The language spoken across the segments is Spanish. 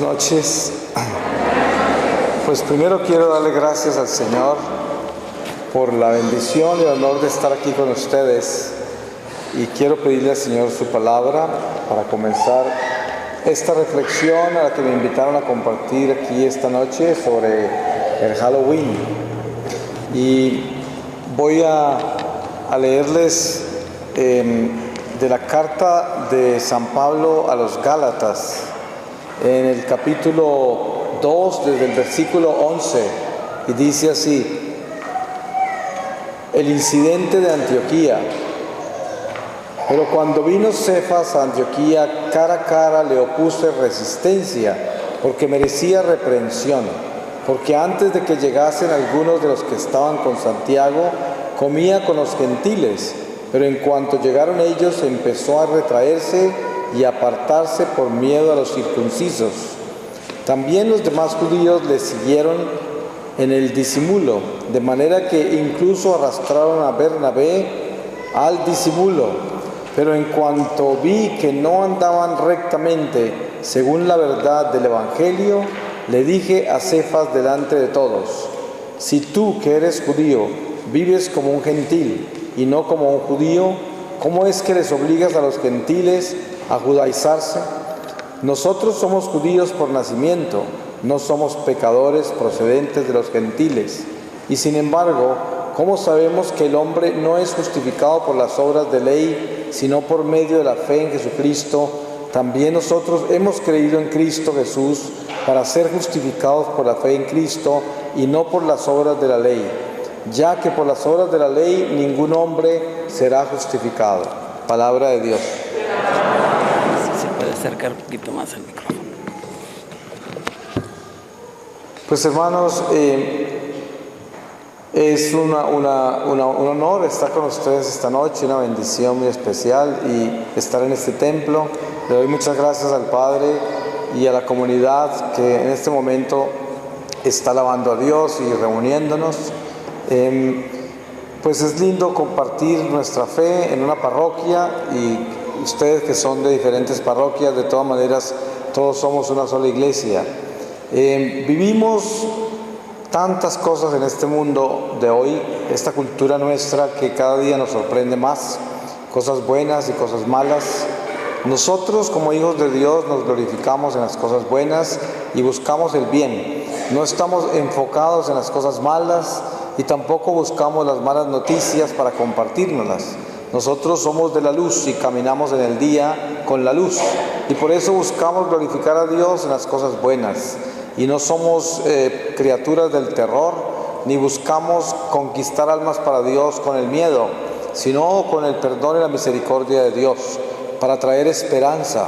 noches. Pues primero quiero darle gracias al Señor por la bendición y el honor de estar aquí con ustedes. Y quiero pedirle al Señor su palabra para comenzar esta reflexión a la que me invitaron a compartir aquí esta noche sobre el Halloween. Y voy a leerles de la carta de San Pablo a los Gálatas, en el capítulo 2, desde el versículo 11, y dice así: el incidente de Antioquía. Pero cuando vino Cefas a Antioquía, cara a cara le opuse resistencia, porque merecía reprensión, porque antes de que llegasen algunos de los que estaban con Santiago, comía con los gentiles, pero en cuanto llegaron ellos empezó a retraerse y apartarse por miedo a los circuncisos. También los demás judíos le siguieron en el disimulo, de manera que incluso arrastraron a Bernabé al disimulo. Pero en cuanto vi que no andaban rectamente según la verdad del Evangelio, le dije a Cefas delante de todos: si tú, que eres judío, vives como un gentil y no como un judío, ¿cómo es que les obligas a los gentiles a judaizarse? Nosotros somos judíos por nacimiento, no somos pecadores procedentes de los gentiles. Y sin embargo, ¿cómo sabemos que el hombre no es justificado por las obras de ley, sino por medio de la fe en Jesucristo? También nosotros hemos creído en Cristo Jesús para ser justificados por la fe en Cristo y no por las obras de la ley, ya que por las obras de la ley ningún hombre será justificado. Palabra de Dios. Se puede acercar un poquito más al micrófono. Pues hermanos, es un honor estar con ustedes esta noche, una bendición muy especial y estar en este templo. Le doy muchas gracias al Padre y a la comunidad que en este momento está alabando a Dios y reuniéndonos. Pues es lindo compartir nuestra fe en una parroquia, y ustedes que son de diferentes parroquias, de todas maneras todos somos una sola iglesia. Vivimos tantas cosas en este mundo de hoy, esta cultura nuestra que cada día nos sorprende más, cosas buenas y cosas malas. Nosotros como hijos de Dios nos glorificamos en las cosas buenas y buscamos el bien. No estamos enfocados en las cosas malas y tampoco buscamos las malas noticias para compartírnoslas. Nosotros somos de la luz y caminamos en el día con la luz, y por eso buscamos glorificar a Dios en las cosas buenas. Y no somos criaturas del terror, ni buscamos conquistar almas para Dios con el miedo, sino con el perdón y la misericordia de Dios, para traer esperanza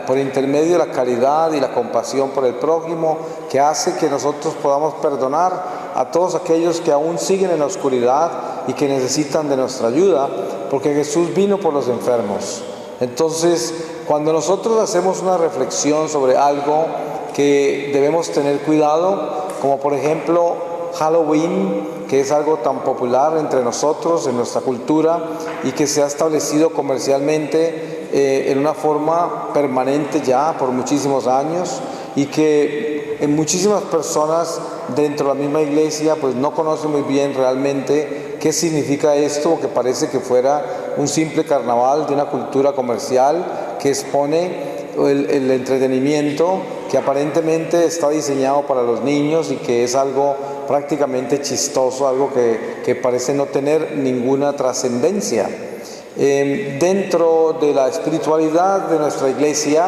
por intermedio de la caridad y la compasión por el prójimo, que hace que nosotros podamos perdonar a todos aquellos que aún siguen en la oscuridad y que necesitan de nuestra ayuda, porque Jesús vino por los enfermos. Entonces, cuando nosotros hacemos una reflexión sobre algo que debemos tener cuidado, como por ejemplo Halloween, que es algo tan popular entre nosotros, en nuestra cultura, y que se ha establecido comercialmente en una forma permanente ya por muchísimos años, y que en muchísimas personas dentro de la misma iglesia pues no conocen muy bien realmente qué significa esto, o que parece que fuera un simple carnaval de una cultura comercial que expone el entretenimiento, que aparentemente está diseñado para los niños y que es algo prácticamente chistoso, algo que parece no tener ninguna trascendencia. Dentro de la espiritualidad de nuestra iglesia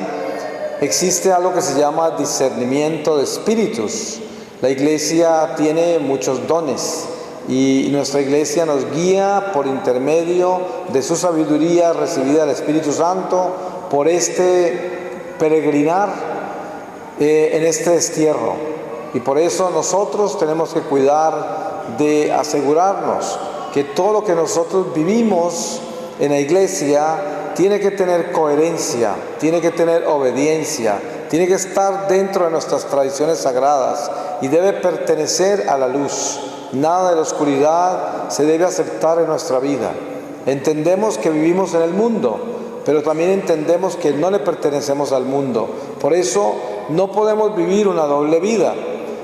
existe algo que se llama discernimiento de espíritus. La iglesia tiene muchos dones y nuestra iglesia nos guía por intermedio de su sabiduría recibida del Espíritu Santo por este peregrinar en este destierro. Y por eso nosotros tenemos que cuidar de asegurarnos que todo lo que nosotros vivimos en la iglesia tiene que tener coherencia, tiene que tener obediencia, tiene que estar dentro de nuestras tradiciones sagradas y debe pertenecer a la luz. Nada de la oscuridad se debe aceptar en nuestra vida. Entendemos que vivimos en el mundo, pero también entendemos que no le pertenecemos al mundo. Por eso no podemos vivir una doble vida.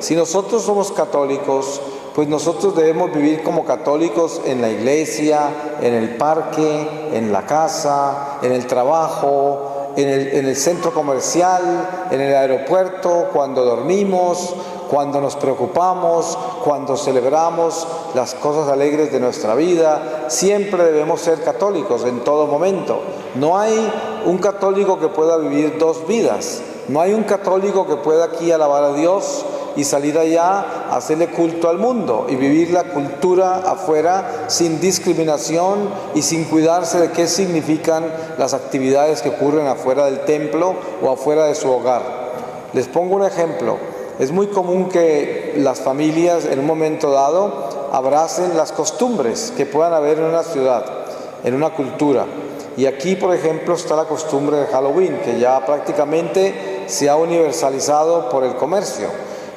Si nosotros somos católicos, pues nosotros debemos vivir como católicos en la iglesia, en el parque, en la casa, en el trabajo, en el centro comercial, en el aeropuerto, cuando dormimos, cuando nos preocupamos, cuando celebramos las cosas alegres de nuestra vida. Siempre debemos ser católicos en todo momento. No hay un católico que pueda vivir dos vidas. No hay un católico que pueda aquí alabar a Dios y salir allá a hacerle culto al mundo y vivir la cultura afuera sin discriminación y sin cuidarse de qué significan las actividades que ocurren afuera del templo o afuera de su hogar. Les pongo un ejemplo. Es muy común que las familias en un momento dado abracen las costumbres que puedan haber en una ciudad, en una cultura. Y aquí, por ejemplo, está la costumbre de Halloween, que ya prácticamente se ha universalizado por el comercio.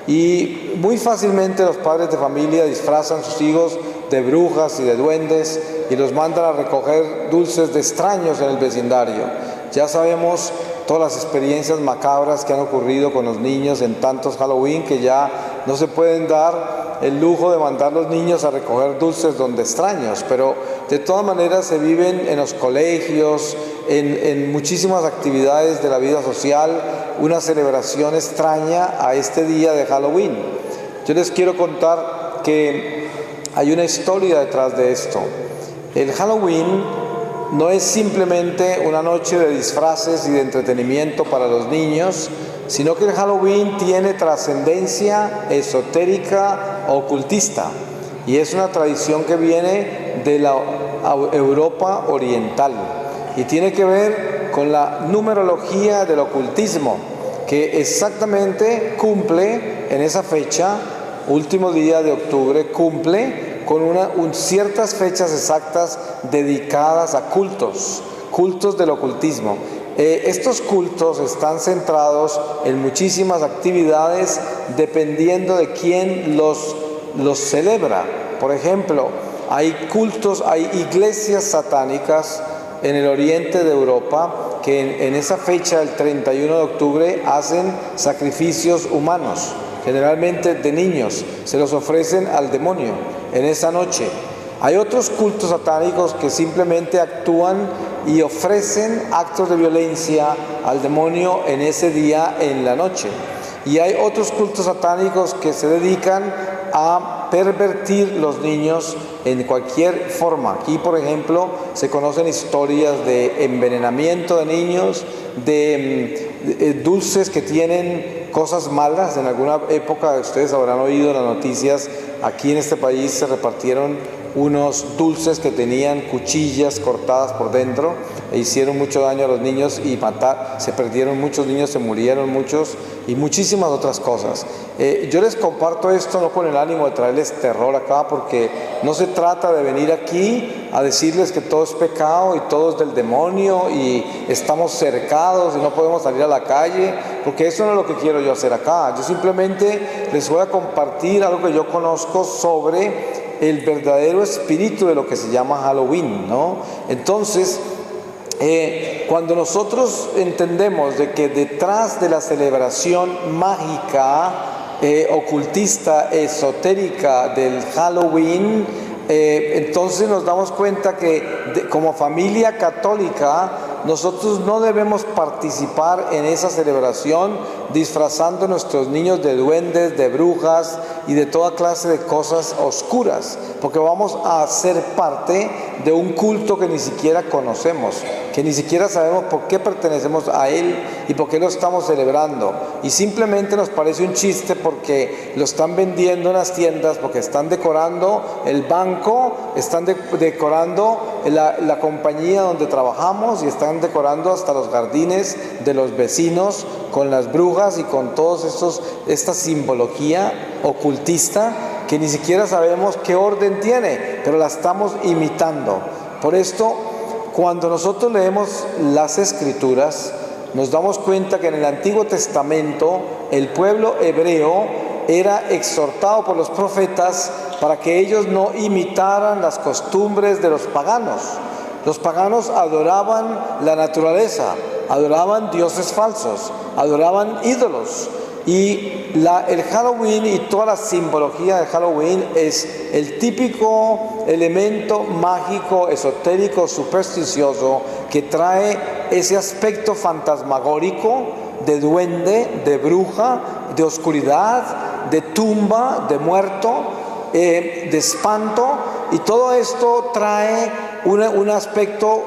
Y muy fácilmente los padres de familia disfrazan a sus hijos de brujas y de duendes y los mandan a recoger dulces de extraños en el vecindario. Ya sabemos todas las experiencias macabras que han ocurrido con los niños en tantos Halloween que ya no se pueden dar el lujo de mandar a los niños a recoger dulces donde extraños, pero de todas maneras se viven en los colegios, en muchísimas actividades de la vida social, una celebración extraña a este día de Halloween. Yo les quiero contar que hay una historia detrás de esto. El Halloween no es simplemente una noche de disfraces y de entretenimiento para los niños, sino que el Halloween tiene trascendencia esotérica, ocultista, y es una tradición que viene de la Europa oriental y tiene que ver con la numerología del ocultismo, que exactamente cumple en esa fecha, último día de octubre, cumple con ciertas fechas exactas dedicadas a cultos del ocultismo. Estos cultos están centrados en muchísimas actividades dependiendo de quién los celebra. Por ejemplo, hay iglesias satánicas en el oriente de Europa que en esa fecha, el 31 de octubre, hacen sacrificios humanos, generalmente de niños, se los ofrecen al demonio en esa noche. Hay otros cultos satánicos que simplemente actúan y ofrecen actos de violencia al demonio en ese día, en la noche. Y hay otros cultos satánicos que se dedican a pervertir los niños en cualquier forma. Aquí, por ejemplo, se conocen historias de envenenamiento de niños, de dulces que tienen cosas malas. En alguna época ustedes habrán oído las noticias, aquí en este país se repartieron unos dulces que tenían cuchillas cortadas por dentro e hicieron mucho daño a los niños y se perdieron muchos niños, se murieron muchos y muchísimas otras cosas. Yo les comparto esto no con el ánimo de traerles terror acá, porque no se trata de venir aquí a decirles que todo es pecado y todo es del demonio y estamos cercados y no podemos salir a la calle, porque eso no es lo que quiero yo hacer acá. Yo simplemente les voy a compartir algo que yo conozco sobre el verdadero espíritu de lo que se llama Halloween, ¿no? Entonces, cuando nosotros entendemos de que detrás de la celebración mágica, ocultista, esotérica del Halloween, entonces nos damos cuenta que como familia católica nosotros no debemos participar en esa celebración disfrazando a nuestros niños de duendes, de brujas y de toda clase de cosas oscuras, porque vamos a ser parte de un culto que ni siquiera conocemos, que ni siquiera sabemos por qué pertenecemos a él y por qué lo estamos celebrando, y simplemente nos parece un chiste porque lo están vendiendo en las tiendas, porque están decorando el banco, están decorando la compañía donde trabajamos y están decorando hasta los jardines de los vecinos con las brujas y con todos esta simbología ocultista que ni siquiera sabemos qué orden tiene, pero la estamos imitando. Por esto, cuando nosotros leemos las Escrituras, nos damos cuenta que en el Antiguo Testamento el pueblo hebreo era exhortado por los profetas para que ellos no imitaran las costumbres de los paganos. Los paganos adoraban la naturaleza, adoraban dioses falsos, adoraban ídolos. Y el Halloween y toda la simbología del Halloween es el típico elemento mágico, esotérico, supersticioso que trae ese aspecto fantasmagórico de duende, de bruja, de oscuridad, de tumba, de muerto, de espanto, y todo esto trae un aspecto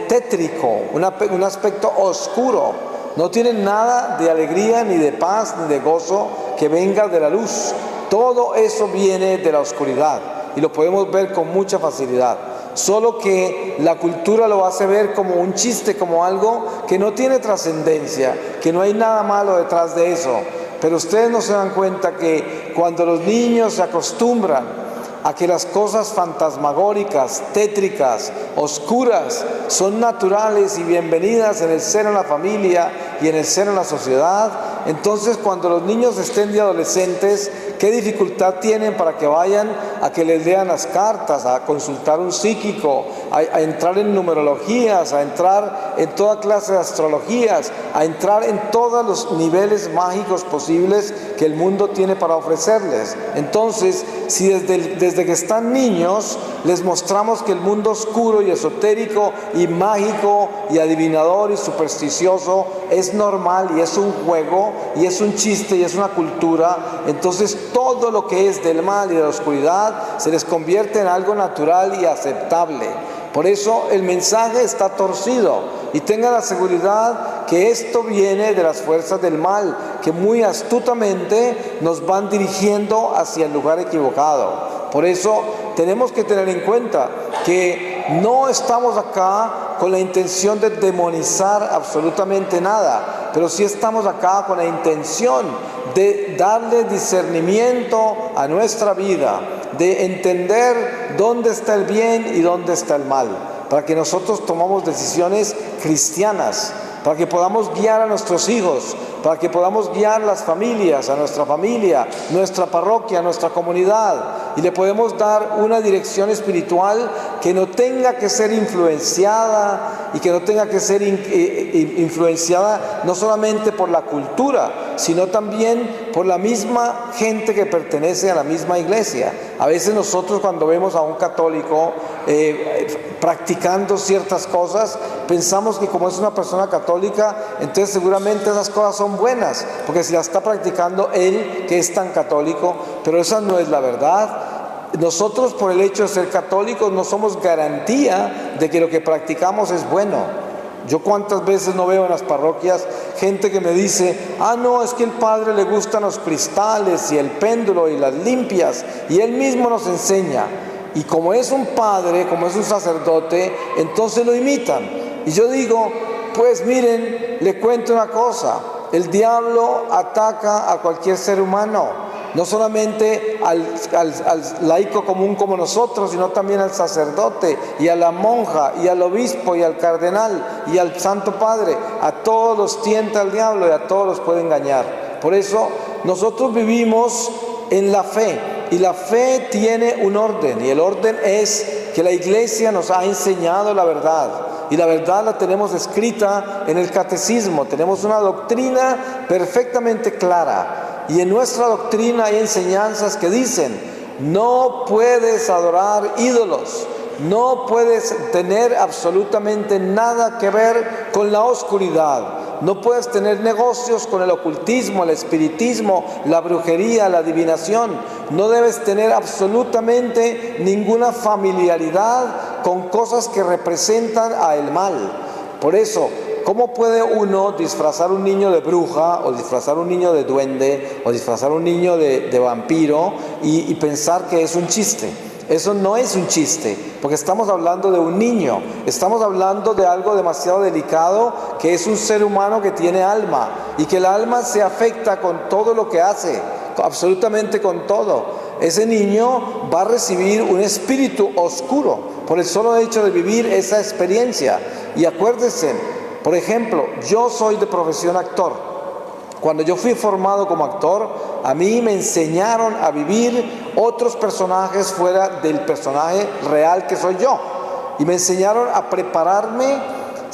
tétrico, un aspecto oscuro. No tiene nada de alegría, ni de paz, ni de gozo que venga de la luz. Todo eso viene de la oscuridad y lo podemos ver con mucha facilidad. Solo que la cultura lo hace ver como un chiste, como algo que no tiene trascendencia, que no hay nada malo detrás de eso. Pero ustedes no se dan cuenta que cuando los niños se acostumbran a que las cosas fantasmagóricas, tétricas, oscuras, son naturales y bienvenidas en el seno de la familia y en el seno de la sociedad, entonces cuando los niños estén de adolescentes, ¿qué dificultad tienen para que vayan a que les lean las cartas, a consultar un psíquico, a entrar en numerologías, a entrar en toda clase de astrologías, a entrar en todos los niveles mágicos posibles que el mundo tiene para ofrecerles? Entonces, si desde que están niños les mostramos que el mundo oscuro y esotérico y mágico y adivinador y supersticioso es normal y es un juego y es un chiste y es una cultura, entonces todo lo que es del mal y de la oscuridad se les convierte en algo natural y aceptable. Por eso el mensaje está torcido, y tengan la seguridad que esto viene de las fuerzas del mal, que muy astutamente nos van dirigiendo hacia el lugar equivocado. Por eso tenemos que tener en cuenta que no estamos acá con la intención de demonizar absolutamente nada, pero sí estamos acá con la intención de darle discernimiento a nuestra vida, de entender dónde está el bien y dónde está el mal, para que nosotros tomamos decisiones cristianas, para que podamos guiar a nuestros hijos, para que podamos guiar las familias, a nuestra familia, nuestra parroquia, nuestra comunidad, y le podemos dar una dirección espiritual que no tenga que ser influenciada y que no tenga que ser influenciada no solamente por la cultura, sino también por la misma gente que pertenece a la misma iglesia. A veces nosotros, cuando vemos a un católico practicando ciertas cosas, pensamos que como es una persona católica, entonces seguramente esas cosas son buenas, porque si las está practicando él, que es tan católico, pero esa no es la verdad. Nosotros, por el hecho de ser católicos, no somos garantía de que lo que practicamos es bueno. Yo cuántas veces no veo en las parroquias gente que me dice: ah, no, es que el padre le gustan los cristales y el péndulo y las limpias, y él mismo nos enseña. Y como es un padre, como es un sacerdote, entonces lo imitan. Y yo digo, pues miren, le cuento una cosa: el diablo ataca a cualquier ser humano, no solamente al laico común como nosotros, sino también al sacerdote y a la monja y al obispo y al cardenal y al santo padre. A todos los tienta el diablo y a todos los puede engañar. Por eso nosotros vivimos en la fe, y la fe tiene un orden, y el orden es que la iglesia nos ha enseñado la verdad, y la verdad la tenemos escrita en el catecismo. Tenemos una doctrina perfectamente clara, y en nuestra doctrina hay enseñanzas que dicen: no puedes adorar ídolos, no puedes tener absolutamente nada que ver con la oscuridad, no puedes tener negocios con el ocultismo, el espiritismo, la brujería, la adivinación, no debes tener absolutamente ninguna familiaridad con cosas que representan a el mal. Por eso, ¿cómo puede uno disfrazar un niño de bruja, o disfrazar un niño de duende, o disfrazar un niño de vampiro y pensar que es un chiste? Eso no es un chiste, porque estamos hablando de un niño, estamos hablando de algo demasiado delicado, que es un ser humano que tiene alma, y que el alma se afecta con todo lo que hace, absolutamente con todo. Ese niño va a recibir un espíritu oscuro por el solo hecho de vivir esa experiencia. Y acuérdense, por ejemplo, yo soy de profesión actor. Cuando yo fui formado como actor, a mí me enseñaron a vivir otros personajes fuera del personaje real que soy yo. Y me enseñaron a prepararme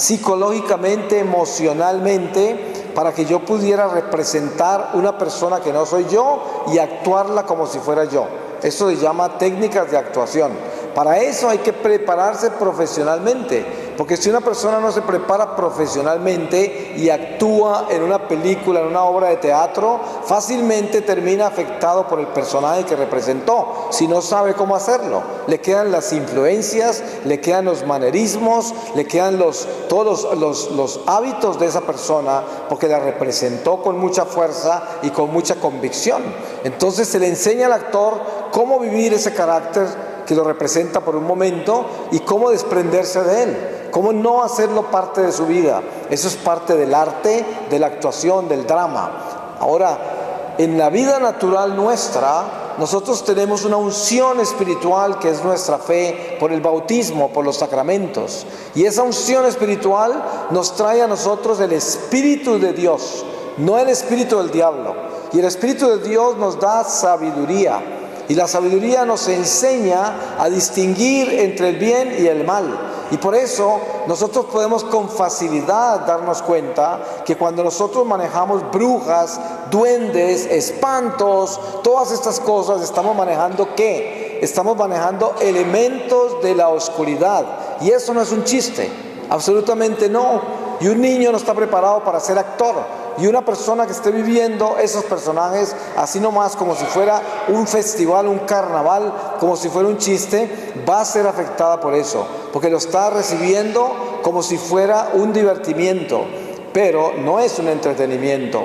psicológicamente, emocionalmente, para que yo pudiera representar una persona que no soy yo y actuarla como si fuera yo. Eso se llama técnicas de actuación. Para eso hay que prepararse profesionalmente, porque si una persona no se prepara profesionalmente y actúa en una película, en una obra de teatro, fácilmente termina afectado por el personaje que representó, si no sabe cómo hacerlo. Le quedan las influencias, le quedan los manerismos, le quedan todos los hábitos de esa persona, porque la representó con mucha fuerza y con mucha convicción. Entonces se le enseña al actor cómo vivir ese carácter que lo representa por un momento y cómo desprenderse de él, cómo no hacerlo parte de su vida. Eso es parte del arte, de la actuación, del drama. Ahora, en la vida natural nuestra, nosotros tenemos una unción espiritual que es nuestra fe por el bautismo, por los sacramentos. Y esa unción espiritual nos trae a nosotros el Espíritu de Dios, no el espíritu del diablo. Y el Espíritu de Dios nos da sabiduría. Y la sabiduría nos enseña a distinguir entre el bien y el mal. Y por eso nosotros podemos con facilidad darnos cuenta que cuando nosotros manejamos brujas, duendes, espantos, todas estas cosas, estamos manejando ¿qué? Estamos manejando elementos de la oscuridad. Y eso no es un chiste, absolutamente no. Y un niño no está preparado para ser actor. Y una persona que esté viviendo esos personajes así nomás, como si fuera un festival, un carnaval, como si fuera un chiste, va a ser afectada por eso, porque lo está recibiendo como si fuera un divertimiento, pero no es un entretenimiento.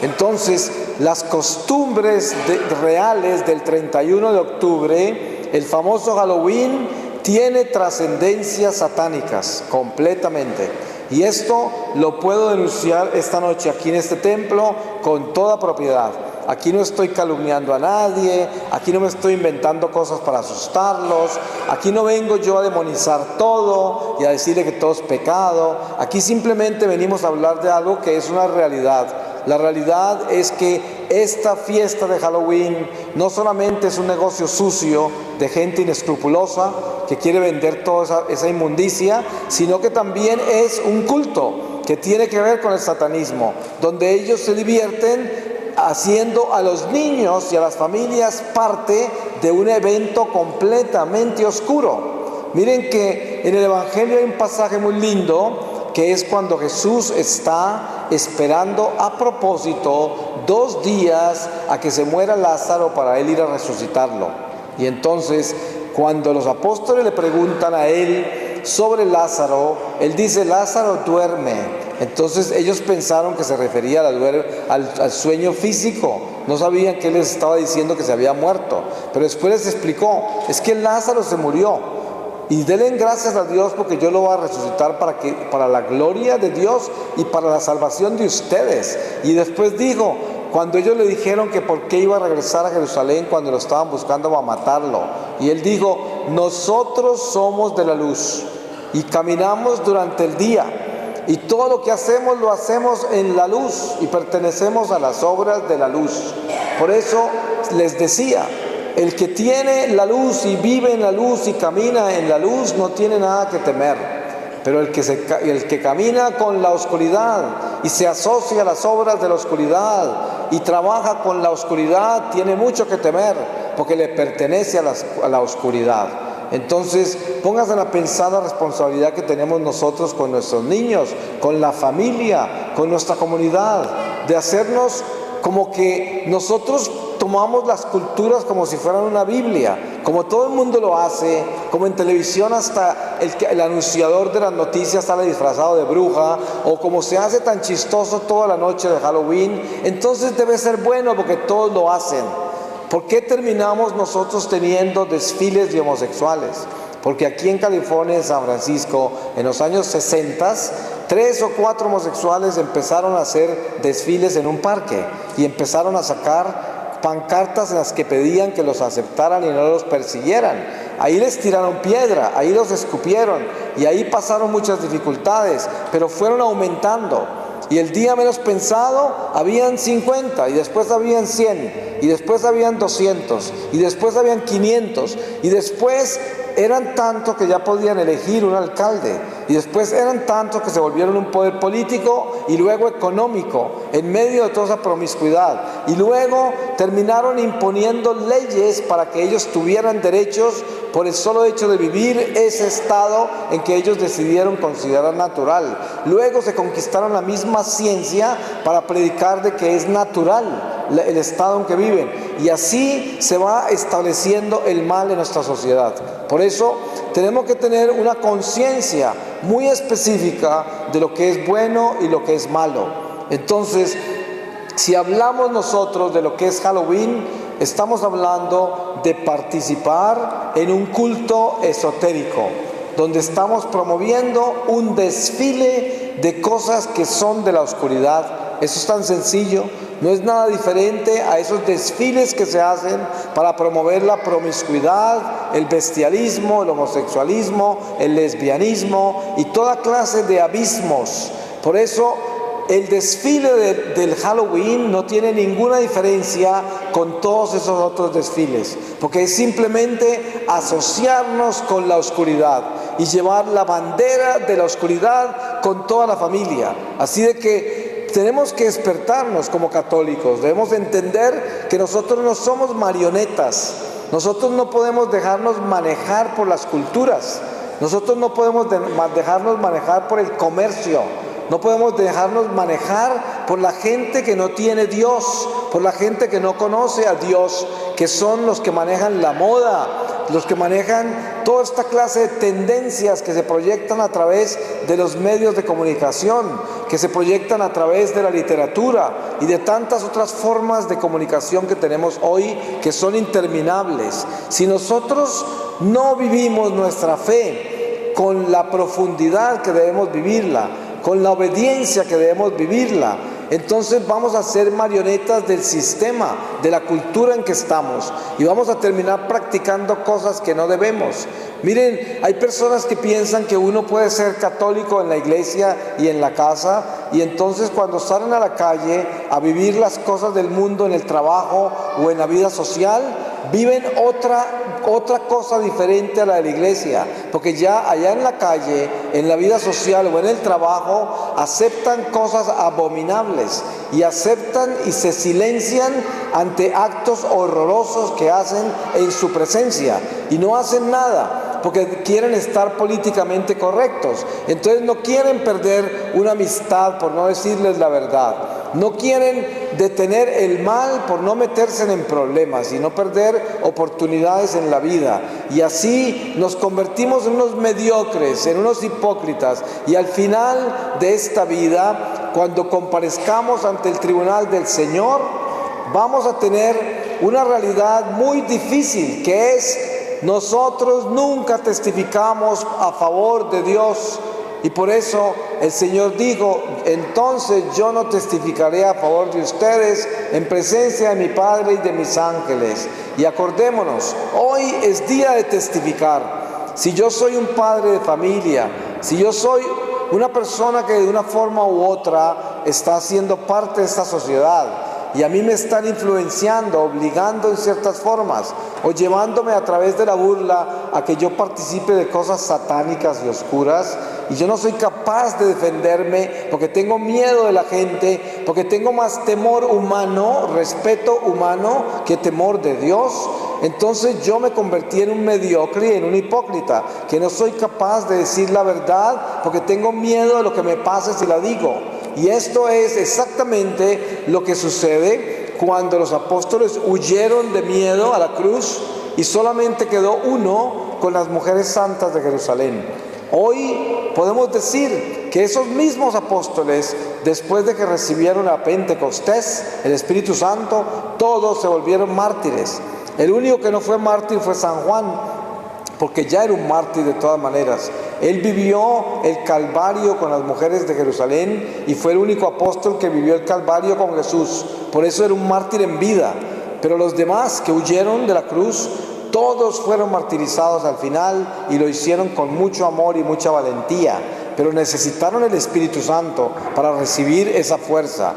Entonces, las costumbres reales del 31 de octubre, el famoso Halloween, tiene trascendencias satánicas completamente. Y esto lo puedo denunciar esta noche aquí en este templo con toda propiedad. Aquí no estoy calumniando a nadie, aquí no me estoy inventando cosas para asustarlos, aquí no vengo yo a demonizar todo y a decirle que todo es pecado. Aquí simplemente venimos a hablar de algo que es una realidad. La realidad es que esta fiesta de Halloween no solamente es un negocio sucio de gente inescrupulosa que quiere vender toda esa inmundicia, sino que también es un culto que tiene que ver con el satanismo, donde ellos se divierten haciendo a los niños y a las familias parte de un evento completamente oscuro. Miren que en el Evangelio hay un pasaje muy lindo, que es cuando Jesús está esperando a propósito 2 días a que se muera Lázaro para él ir a resucitarlo. Y entonces, cuando los apóstoles le preguntan a él sobre Lázaro, él dice: Lázaro duerme. Entonces ellos pensaron que se refería al sueño físico, no sabían que él les estaba diciendo que se había muerto, pero después les explicó: es que Lázaro se murió. Y denle gracias a Dios porque yo lo voy a resucitar para la gloria de Dios y para la salvación de ustedes. Y después dijo, cuando ellos le dijeron que por qué iba a regresar a Jerusalén cuando lo estaban buscando para matarlo, y él dijo: nosotros somos de la luz y caminamos durante el día, y todo lo que hacemos lo hacemos en la luz y pertenecemos a las obras de la luz. Por eso les decía, el que tiene la luz y vive en la luz y camina en la luz no tiene nada que temer. Pero el que camina con la oscuridad y se asocia a las obras de la oscuridad y trabaja con la oscuridad tiene mucho que temer, porque le pertenece a la oscuridad. Entonces, pónganse a pensar la responsabilidad que tenemos nosotros con nuestros niños, con la familia, con nuestra comunidad, de hacernos como que nosotros tomamos las culturas como si fueran una Biblia, como todo el mundo lo hace, como en televisión hasta el anunciador de las noticias sale disfrazado de bruja, o como se hace tan chistoso toda la noche de Halloween. Entonces debe ser bueno porque todos lo hacen. ¿Por qué terminamos nosotros teniendo desfiles de homosexuales? Porque aquí en California, en San Francisco, en los años 60, 3 o 4 homosexuales empezaron a hacer desfiles en un parque y empezaron a sacar pancartas en las que pedían que los aceptaran y no los persiguieran. Ahí les tiraron piedra, ahí los escupieron y ahí pasaron muchas dificultades, pero fueron aumentando. Y el día menos pensado habían 50, y después habían 100, y después habían 200, y después habían 500, y después eran tantos que ya podían elegir un alcalde, y después eran tantos que se volvieron un poder político y luego económico en medio de toda esa promiscuidad, y luego terminaron imponiendo leyes para que ellos tuvieran derechos por el solo hecho de vivir ese estado en que ellos decidieron considerar natural. Luego se conquistaron la misma ciencia para predicar de que es natural el estado en que viven, y así se va estableciendo el mal en nuestra sociedad. Por eso tenemos que tener una conciencia muy específica de lo que es bueno y lo que es malo. Entonces, si hablamos nosotros de lo que es Halloween, estamos hablando de participar en un culto esotérico, donde estamos promoviendo un desfile de cosas que son de la oscuridad. Eso es tan sencillo, no es nada diferente a esos desfiles que se hacen para promover la promiscuidad, el bestialismo, el homosexualismo, el lesbianismo y toda clase de abismos. Por eso el desfile del Halloween no tiene ninguna diferencia con todos esos otros desfiles, porque es simplemente asociarnos con la oscuridad y llevar la bandera de la oscuridad con toda la familia. Así de que tenemos que despertarnos como católicos, debemos entender que nosotros no somos marionetas, nosotros no podemos dejarnos manejar por las culturas, nosotros no podemos dejarnos manejar por el comercio, no podemos dejarnos manejar por la gente que no tiene Dios, por la gente que no conoce a Dios, que son los que manejan la moda, los que manejan toda esta clase de tendencias que se proyectan a través de los medios de comunicación, que se proyectan a través de la literatura y de tantas otras formas de comunicación que tenemos hoy, que son interminables. Si nosotros no vivimos nuestra fe con la profundidad que debemos vivirla, con la obediencia que debemos vivirla, entonces vamos a ser marionetas del sistema, de la cultura en que estamos, y vamos a terminar practicando cosas que no debemos. Miren, hay personas que piensan que uno puede ser católico en la iglesia y en la casa, y entonces cuando salen a la calle a vivir las cosas del mundo en el trabajo o en la vida social, viven otra cosa diferente a la de la iglesia, porque ya allá en la calle, en la vida social o en el trabajo, aceptan cosas abominables y aceptan y se silencian ante actos horrorosos que hacen en su presencia y no hacen nada porque quieren estar políticamente correctos. Entonces no quieren perder una amistad por no decirles la verdad. No quieren detener el mal por no meterse en problemas y no perder oportunidades en la vida. Y así nos convertimos en unos mediocres, en unos hipócritas. Y al final de esta vida, cuando comparezcamos ante el tribunal del Señor, vamos a tener una realidad muy difícil, que es: nosotros nunca testificamos a favor de Dios. Y por eso el Señor dijo: entonces yo no testificaré a favor de ustedes en presencia de mi Padre y de mis ángeles. Y acordémonos, hoy es día de testificar. Si yo soy un padre de familia, si yo soy una persona que de una forma u otra está siendo parte de esta sociedad, y a mí me están influenciando, obligando en ciertas formas, o llevándome a través de la burla a que yo participe de cosas satánicas y oscuras, y yo no soy capaz de defenderme porque tengo miedo de la gente, porque tengo más temor humano, respeto humano, que temor de Dios, entonces yo me convertí en un mediocre y en un hipócrita, que no soy capaz de decir la verdad porque tengo miedo de lo que me pase si la digo. Y esto es exactamente lo que sucede cuando los apóstoles huyeron de miedo a la cruz y solamente quedó uno con las mujeres santas de Jerusalén. Hoy podemos decir que esos mismos apóstoles, después de que recibieron a Pentecostés, el Espíritu Santo, todos se volvieron mártires. El único que no fue mártir fue San Juan, porque ya era un mártir de todas maneras. Él vivió el Calvario con las mujeres de Jerusalén y fue el único apóstol que vivió el Calvario con Jesús. Por eso era un mártir en vida. Pero los demás que huyeron de la cruz, todos fueron martirizados al final y lo hicieron con mucho amor y mucha valentía. Pero necesitaron el Espíritu Santo para recibir esa fuerza.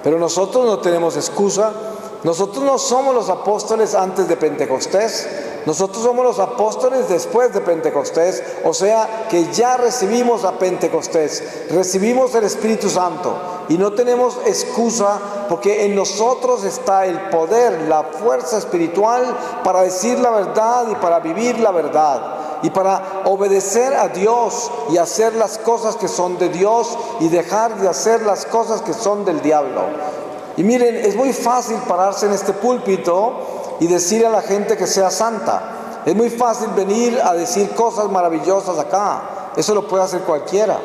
Pero nosotros no tenemos excusa. Nosotros no somos los apóstoles antes de Pentecostés. Nosotros somos los apóstoles después de Pentecostés, o sea que ya recibimos a Pentecostés, recibimos el Espíritu Santo y no tenemos excusa porque en nosotros está el poder, la fuerza espiritual para decir la verdad y para vivir la verdad y para obedecer a Dios y hacer las cosas que son de Dios y dejar de hacer las cosas que son del diablo. Y miren, es muy fácil pararse en este púlpito y decir a la gente que sea santa. Es muy fácil venir a decir cosas maravillosas acá. Eso lo puede hacer cualquiera.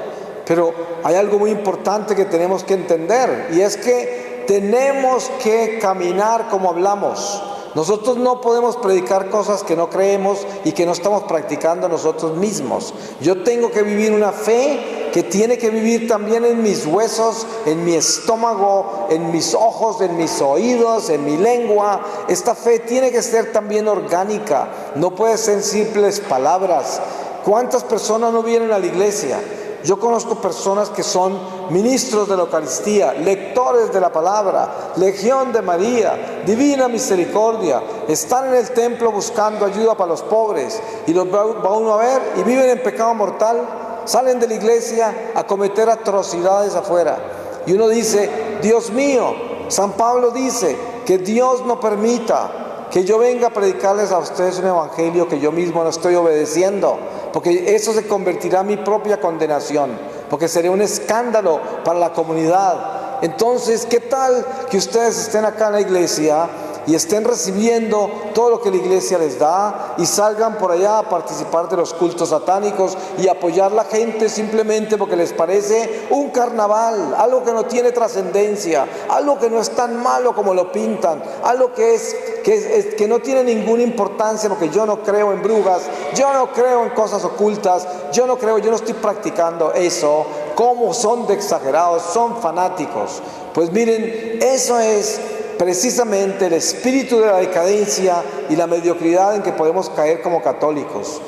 Pero hay algo muy importante que tenemos que entender, y es que tenemos que caminar como hablamos. Nosotros no podemos predicar cosas que no creemos y que no estamos practicando nosotros mismos. Yo tengo que vivir una fe que tiene que vivir también en mis huesos, en mi estómago, en mis ojos, en mis oídos, en mi lengua. Esta fe tiene que ser también orgánica, no puede ser simples palabras. ¿Cuántas personas no vienen a la iglesia? Yo conozco personas que son ministros de la Eucaristía, lectores de la palabra, Legión de María, Divina Misericordia, están en el templo buscando ayuda para los pobres y los va uno a ver y viven en pecado mortal, salen de la iglesia a cometer atrocidades afuera. Y uno dice, Dios mío, San Pablo dice que Dios no permita que yo venga a predicarles a ustedes un evangelio que yo mismo no estoy obedeciendo, porque eso se convertirá en mi propia condenación, porque sería un escándalo para la comunidad. Entonces, ¿qué tal que ustedes estén acá en la iglesia y estén recibiendo todo lo que la iglesia les da y salgan por allá a participar de los cultos satánicos y apoyar a la gente simplemente porque les parece un carnaval, algo que no tiene trascendencia, algo que no es tan malo como lo pintan, algo que no tiene ninguna importancia, porque yo no creo en brujas, yo no creo en cosas ocultas, yo no estoy practicando eso? ¿Cómo son de exagerados? Son fanáticos. Pues miren, eso es precisamente el espíritu de la decadencia y la mediocridad en que podemos caer como católicos.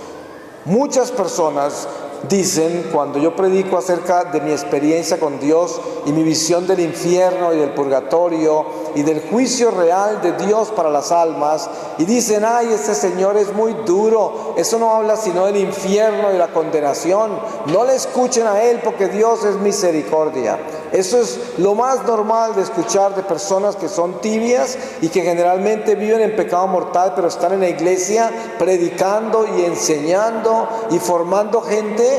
Muchas personas dicen, cuando yo predico acerca de mi experiencia con Dios y mi visión del infierno y del purgatorio y del juicio real de Dios para las almas, y dicen, ay, este señor es muy duro, eso no habla sino del infierno y la condenación, no le escuchen a él porque Dios es misericordia. Eso es lo más normal de escuchar de personas que son tibias y que generalmente viven en pecado mortal, pero están en la iglesia predicando y enseñando y formando gente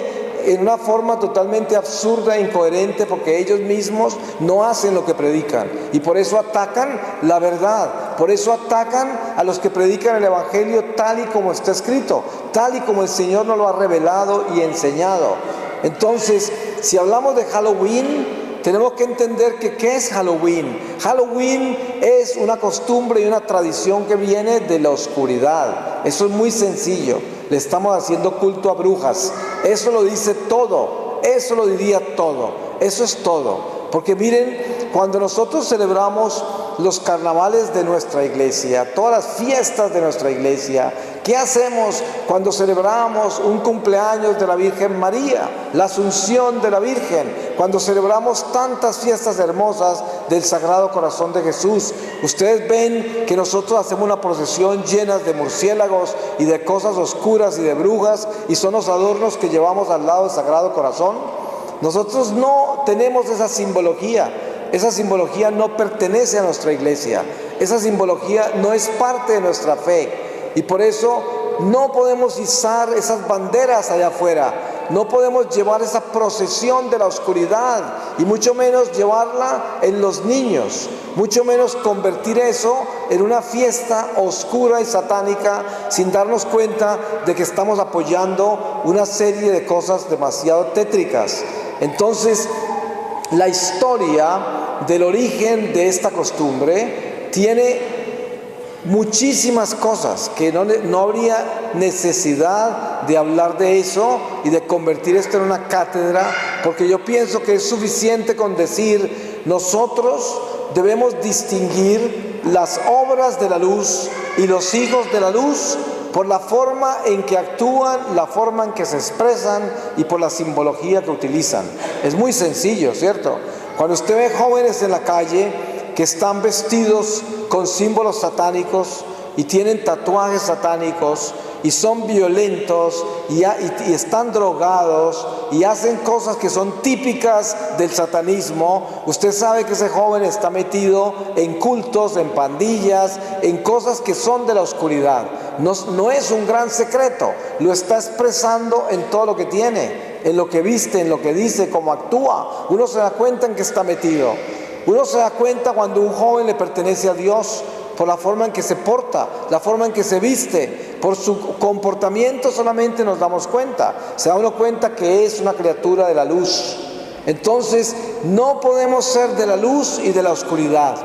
en una forma totalmente absurda e incoherente, porque ellos mismos no hacen lo que predican y por eso atacan la verdad, por eso atacan a los que predican el evangelio tal y como está escrito, tal y como el Señor nos lo ha revelado y enseñado. Entonces, si hablamos de Halloween, tenemos que entender que ¿qué es Halloween? Halloween es una costumbre y una tradición que viene de la oscuridad. Eso es muy sencillo. Le estamos haciendo culto a brujas. Eso lo dice todo. Eso lo diría todo. Eso es todo. Porque miren, cuando nosotros celebramos los carnavales de nuestra iglesia, todas las fiestas de nuestra iglesia, ¿qué hacemos cuando celebramos un cumpleaños de la Virgen María, la Asunción de la Virgen, cuando celebramos tantas fiestas hermosas del Sagrado Corazón de Jesús? Ustedes ven que nosotros hacemos una procesión llena de murciélagos y de cosas oscuras y de brujas, y son los adornos que llevamos al lado del Sagrado Corazón. Nosotros no tenemos esa simbología no pertenece a nuestra iglesia, esa simbología no es parte de nuestra fe, y por eso no podemos izar esas banderas allá afuera, no podemos llevar esa procesión de la oscuridad, y mucho menos llevarla en los niños, mucho menos convertir eso en una fiesta oscura y satánica sin darnos cuenta de que estamos apoyando una serie de cosas demasiado tétricas. Entonces, la historia del origen de esta costumbre tiene muchísimas cosas que no habría necesidad de hablar de eso y de convertir esto en una cátedra, porque yo pienso que es suficiente con decir, nosotros debemos distinguir las obras de la luz y los hijos de la luz por la forma en que actúan, la forma en que se expresan y por la simbología que utilizan. Es muy sencillo, ¿cierto? Cuando usted ve jóvenes en la calle que están vestidos con símbolos satánicos, y tienen tatuajes satánicos y son violentos y están drogados y hacen cosas que son típicas del satanismo, usted sabe que ese joven está metido en cultos, en pandillas, en cosas que son de la oscuridad. No es un gran secreto, lo está expresando en todo lo que tiene, en lo que viste, en lo que dice, cómo actúa. Uno se da cuenta en que está metido. Uno se da cuenta cuando un joven le pertenece a Dios por la forma en que se porta, la forma en que se viste, por su comportamiento solamente nos damos cuenta. Se da uno cuenta que es una criatura de la luz. Entonces no podemos ser de la luz y de la oscuridad,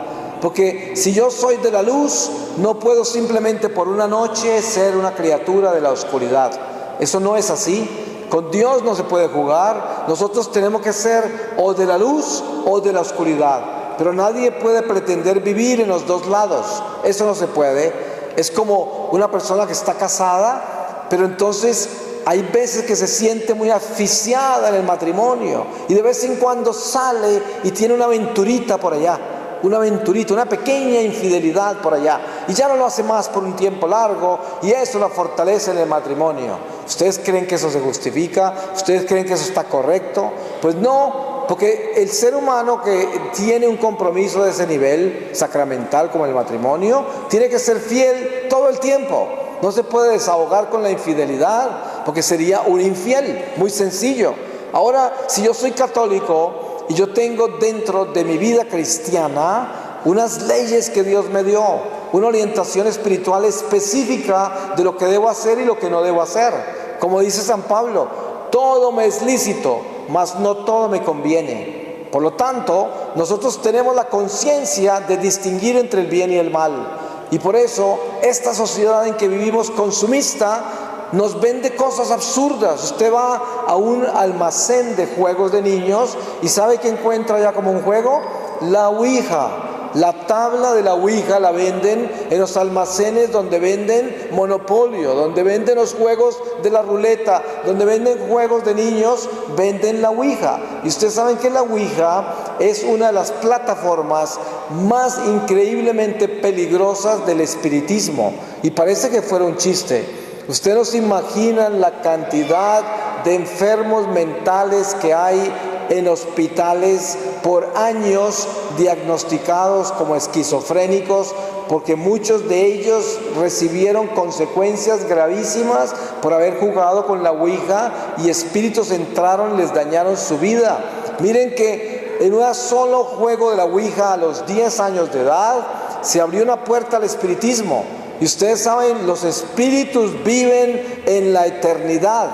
porque si yo soy de la luz, no puedo simplemente por una noche ser una criatura de la oscuridad. Eso no es así. Con Dios no se puede jugar. Nosotros tenemos que ser o de la luz o de la oscuridad, pero nadie puede pretender vivir en los dos lados. Eso no se puede. Es como una persona que está casada, pero entonces hay veces que se siente muy asfixiada en el matrimonio y de vez en cuando sale y tiene una aventurita por allá, una aventurita, una pequeña infidelidad por allá, y ya no lo hace más por un tiempo largo, y eso la fortalece en el matrimonio. ¿Ustedes creen que eso se justifica? ¿Ustedes creen que eso está correcto? Pues no, porque el ser humano que tiene un compromiso de ese nivel sacramental como el matrimonio, tiene que ser fiel todo el tiempo. No se puede desahogar con la infidelidad, porque sería un infiel, muy sencillo. Ahora, si yo soy católico y yo tengo dentro de mi vida cristiana unas leyes que Dios me dio, una orientación espiritual específica de lo que debo hacer y lo que no debo hacer. Como dice San Pablo, todo me es lícito, mas no todo me conviene. Por lo tanto, nosotros tenemos la conciencia de distinguir entre el bien y el mal. Y por eso, esta sociedad en que vivimos consumista nos vende cosas absurdas. Usted va a un almacén de juegos de niños y ¿sabe qué encuentra ya como un juego? La Ouija. La tabla de la Ouija la venden en los almacenes donde venden Monopolio, donde venden los juegos de la ruleta, donde venden juegos de niños, venden la Ouija. Y ustedes saben que la Ouija es una de las plataformas más increíblemente peligrosas del espiritismo. Y parece que fuera un chiste. Ustedes no se imaginan la cantidad de enfermos mentales que hay en hospitales por años diagnosticados como esquizofrénicos, porque muchos de ellos recibieron consecuencias gravísimas por haber jugado con la Ouija y espíritus entraron y les dañaron su vida. Miren que en un solo juego de la Ouija a los 10 años de edad se abrió una puerta al espiritismo. Y ustedes saben, los espíritus viven en la eternidad,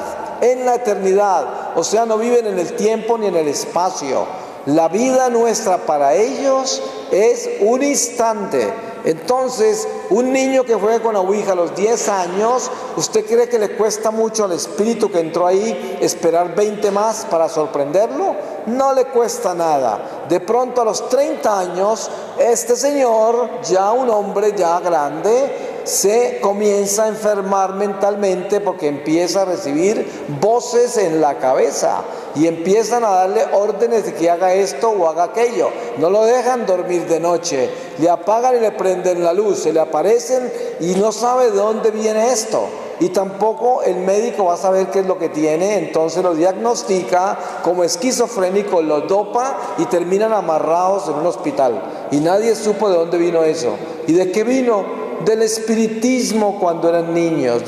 o sea, no viven en el tiempo ni en el espacio. La vida nuestra para ellos es un instante. Entonces, un niño que juega con la Ouija a los 10 años, ¿usted cree que le cuesta mucho al espíritu que entró ahí esperar 20 más para sorprenderlo? No le cuesta nada. De pronto a los 30 años, este señor, ya un hombre ya grande, se comienza a enfermar mentalmente porque empieza a recibir voces en la cabeza y empiezan a darle órdenes de que haga esto o haga aquello. No lo dejan dormir de noche, le apagan y le prenden la luz, se le aparecen y no sabe de dónde viene esto. Y tampoco el médico va a saber qué es lo que tiene, entonces lo diagnostica como esquizofrénico, lo dopa y terminan amarrados en un hospital. Y nadie supo de dónde vino eso. ¿Y de qué vino? Del espiritismo cuando eran niños.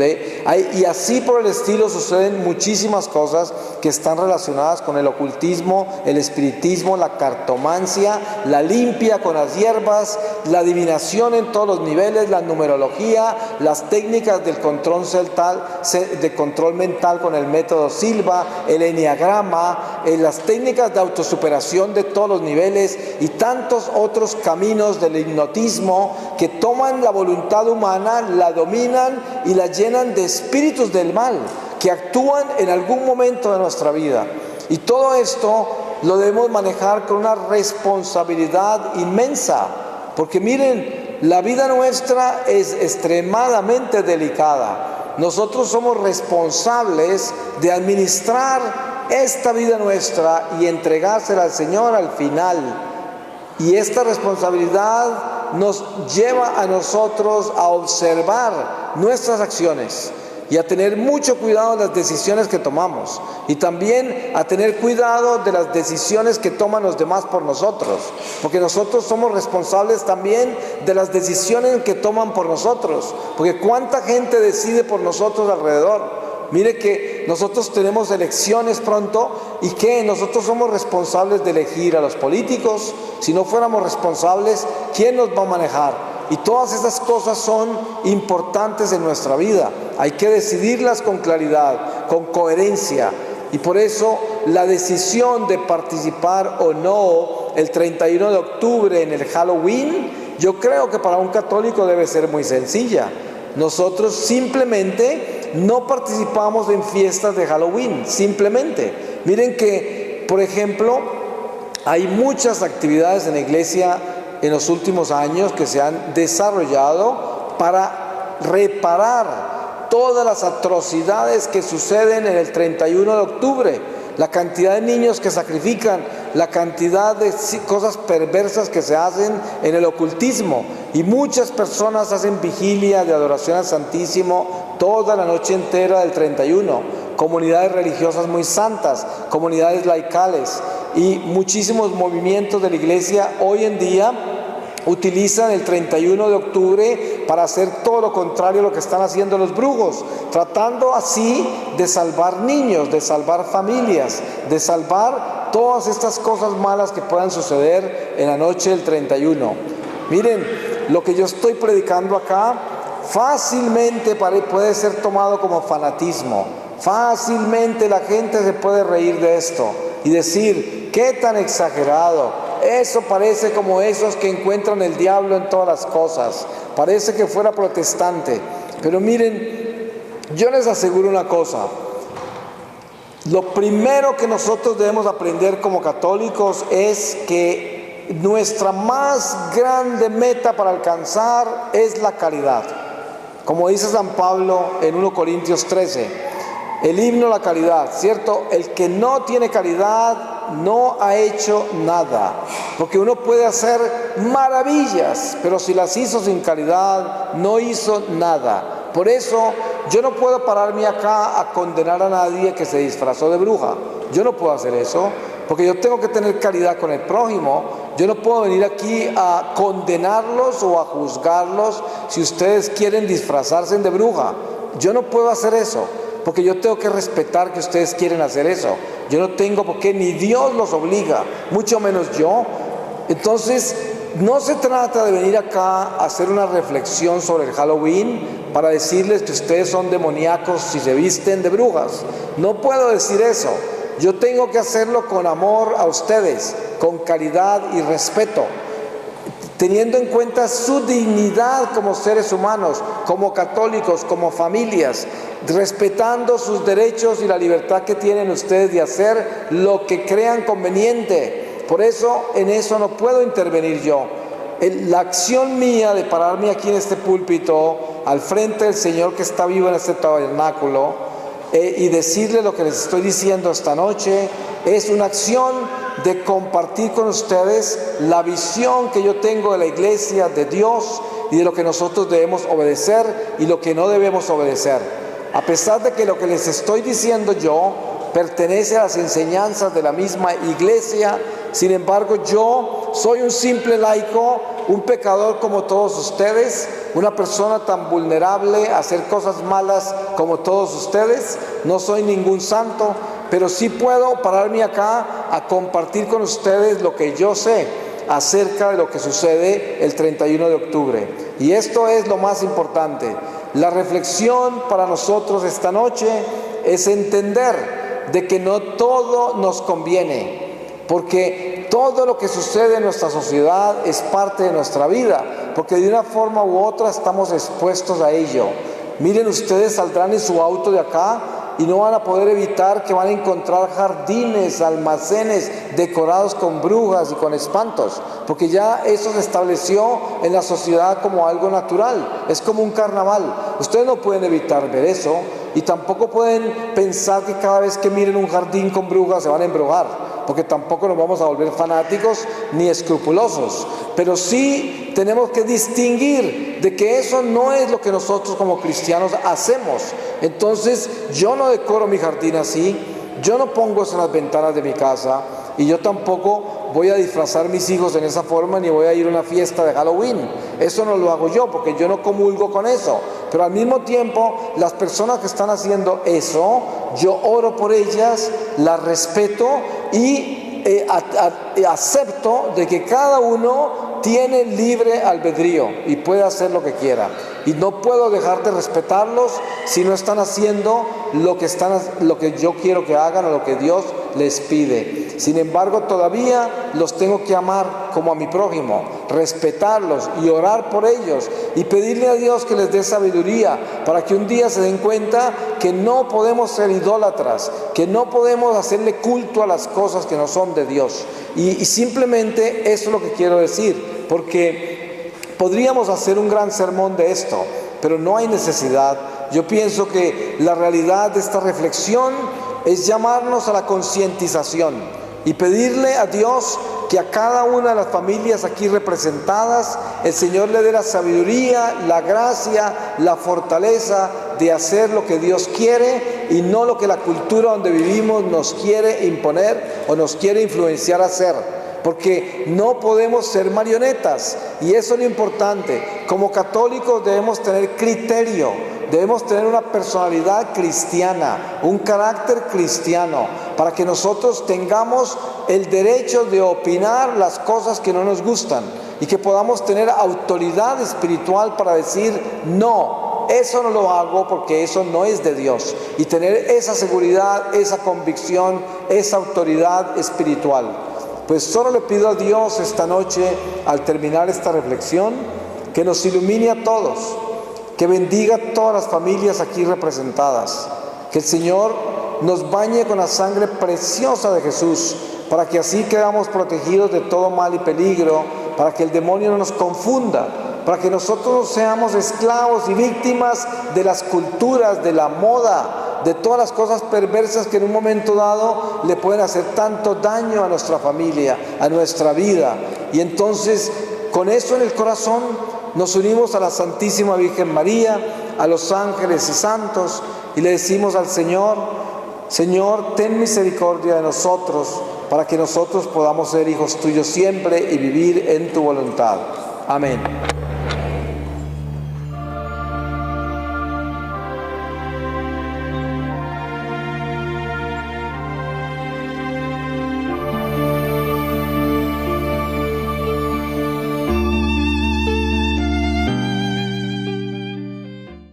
Y así por el estilo suceden muchísimas cosas que están relacionadas con el ocultismo, el espiritismo, la cartomancia, la limpia con las hierbas, la adivinación en todos los niveles, la numerología, las técnicas del control mental con el método Silva, el enneagrama, las técnicas de autosuperación de todos los niveles y tantos otros caminos del hipnotismo que toman la voluntad humana, la dominan y la llenan de espíritus del mal que actúan en algún momento de nuestra vida. Y todo esto lo debemos manejar con una responsabilidad inmensa, porque miren, la vida nuestra es extremadamente delicada. Nosotros somos responsables de administrar esta vida nuestra y entregársela al Señor al final. Y esta responsabilidad nos lleva a nosotros a observar nuestras acciones y a tener mucho cuidado de las decisiones que tomamos, y también a tener cuidado de las decisiones que toman los demás por nosotros, porque nosotros somos responsables también de las decisiones que toman por nosotros, porque cuánta gente decide por nosotros alrededor. Mire que nosotros tenemos elecciones pronto, y que nosotros somos responsables de elegir a los políticos. Si no fuéramos responsables, ¿quién nos va a manejar? Y todas esas cosas son importantes en nuestra vida. Hay que decidirlas con claridad, con coherencia. Y por eso la decisión de participar o no el 31 de octubre en el Halloween, yo creo que para un católico debe ser muy sencilla. Nosotros simplemente no participamos en fiestas de Halloween, simplemente. Miren que, por ejemplo, hay muchas actividades en la iglesia en los últimos años que se han desarrollado para reparar todas las atrocidades que suceden en el 31 de octubre. La cantidad de niños que sacrifican, la cantidad de cosas perversas que se hacen en el ocultismo. Y muchas personas hacen vigilia de adoración al Santísimo toda la noche entera del 31. Comunidades religiosas muy santas, comunidades laicales y muchísimos movimientos de la iglesia hoy en día utilizan el 31 de octubre para hacer todo lo contrario a lo que están haciendo los brujos, tratando así de salvar niños, de salvar familias, de salvar todas estas cosas malas que puedan suceder en la noche del 31. Miren, lo que yo estoy predicando acá fácilmente puede ser tomado como fanatismo. Fácilmente la gente se puede reír de esto y decir, ¿qué tan exagerado? Eso parece como esos que encuentran el diablo en todas las cosas. Parece que fuera protestante. Pero miren, yo les aseguro una cosa. Lo primero que nosotros debemos aprender como católicos es que nuestra más grande meta para alcanzar es la caridad. Como dice San Pablo en 1 Corintios 13, el himno a la caridad, ¿cierto? El que no tiene caridad no ha hecho nada, porque uno puede hacer maravillas, pero si las hizo sin caridad, no hizo nada. Por eso yo no puedo pararme acá a condenar a nadie que se disfrazó de bruja. Yo no puedo hacer eso, porque yo tengo que tener caridad con el prójimo. Yo no puedo venir aquí a condenarlos o a juzgarlos si ustedes quieren disfrazarse de bruja. Yo no puedo hacer eso, porque yo tengo que respetar que ustedes quieren hacer eso. Yo no tengo por qué, ni Dios los obliga, mucho menos yo. Entonces, no se trata de venir acá a hacer una reflexión sobre el Halloween para decirles que ustedes son demoníacos si se visten de brujas. No puedo decir eso. Yo tengo que hacerlo con amor a ustedes, con caridad y respeto, teniendo en cuenta su dignidad como seres humanos, como católicos, como familias, respetando sus derechos y la libertad que tienen ustedes de hacer lo que crean conveniente. Por eso, en eso no puedo intervenir yo. La acción mía de pararme aquí en este púlpito, al frente del Señor que está vivo en este tabernáculo, y decirle lo que les estoy diciendo esta noche, es una acción de compartir con ustedes la visión que yo tengo de la iglesia, de Dios, y de lo que nosotros debemos obedecer y lo que no debemos obedecer. A pesar de que lo que les estoy diciendo yo pertenece a las enseñanzas de la misma iglesia, sin embargo yo soy un simple laico, un pecador como todos ustedes, una persona tan vulnerable a hacer cosas malas como todos ustedes. No soy ningún santo, pero sí puedo pararme acá a compartir con ustedes lo que yo sé acerca de lo que sucede el 31 de octubre. Y esto es lo más importante. La reflexión para nosotros esta noche es entender de que no todo nos conviene, porque todo lo que sucede en nuestra sociedad es parte de nuestra vida, porque de una forma u otra estamos expuestos a ello. Miren, ustedes saldrán en su auto de acá y no van a poder evitar que van a encontrar jardines, almacenes decorados con brujas y con espantos, porque ya eso se estableció en la sociedad como algo natural, es como un carnaval. Ustedes no pueden evitar ver eso, y tampoco pueden pensar que cada vez que miren un jardín con brujas se van a embrujar. porque tampoco nos vamos a volver fanáticos ni escrupulosos, pero sí tenemos que distinguir de que eso no es lo que nosotros como cristianos hacemos. Entonces yo no decoro mi jardín así, yo no pongo eso en las ventanas de mi casa, y yo tampoco voy a disfrazar mis hijos en esa forma, ni voy a ir a una fiesta de Halloween. Eso no lo hago yo, porque yo no comulgo con eso. Pero al mismo tiempo, las personas que están haciendo eso, yo oro por ellas, las respeto y acepto de que cada uno tiene libre albedrío y puede hacer lo que quiera. Y no puedo dejar de respetarlos si no están haciendo lo que yo quiero que hagan o lo que Dios les pide. Sin embargo, todavía los tengo que amar como a mi prójimo, respetarlos y orar por ellos y pedirle a Dios que les dé sabiduría para que un día se den cuenta que no podemos ser idólatras, que no podemos hacerle culto a las cosas que no son de Dios. Y simplemente eso es lo que quiero decir, porque podríamos hacer un gran sermón de esto, pero no hay necesidad. Yo pienso que la realidad de esta reflexión es llamarnos a la concientización y pedirle a Dios que a cada una de las familias aquí representadas, el Señor le dé la sabiduría, la gracia, la fortaleza de hacer lo que Dios quiere y no lo que la cultura donde vivimos nos quiere imponer o nos quiere influenciar a hacer. Porque no podemos ser marionetas, y eso es lo importante. Como católicos debemos tener criterio, debemos tener una personalidad cristiana, un carácter cristiano, para que nosotros tengamos el derecho de opinar las cosas que no nos gustan y que podamos tener autoridad espiritual para decir no, eso no lo hago porque eso no es de Dios, y tener esa seguridad, esa convicción, esa autoridad espiritual. Pues solo le pido a Dios esta noche, al terminar esta reflexión, que nos ilumine a todos, que bendiga a todas las familias aquí representadas, que el Señor nos bañe con la sangre preciosa de Jesús, para que así quedamos protegidos de todo mal y peligro, para que el demonio no nos confunda, para que nosotros no seamos esclavos y víctimas de las culturas, de la moda, de todas las cosas perversas que en un momento dado le pueden hacer tanto daño a nuestra familia, a nuestra vida. Y entonces, con eso en el corazón, nos unimos a la Santísima Virgen María, a los ángeles y santos, y le decimos al Señor: Señor, ten misericordia de nosotros, para que nosotros podamos ser hijos tuyos siempre y vivir en tu voluntad. Amén.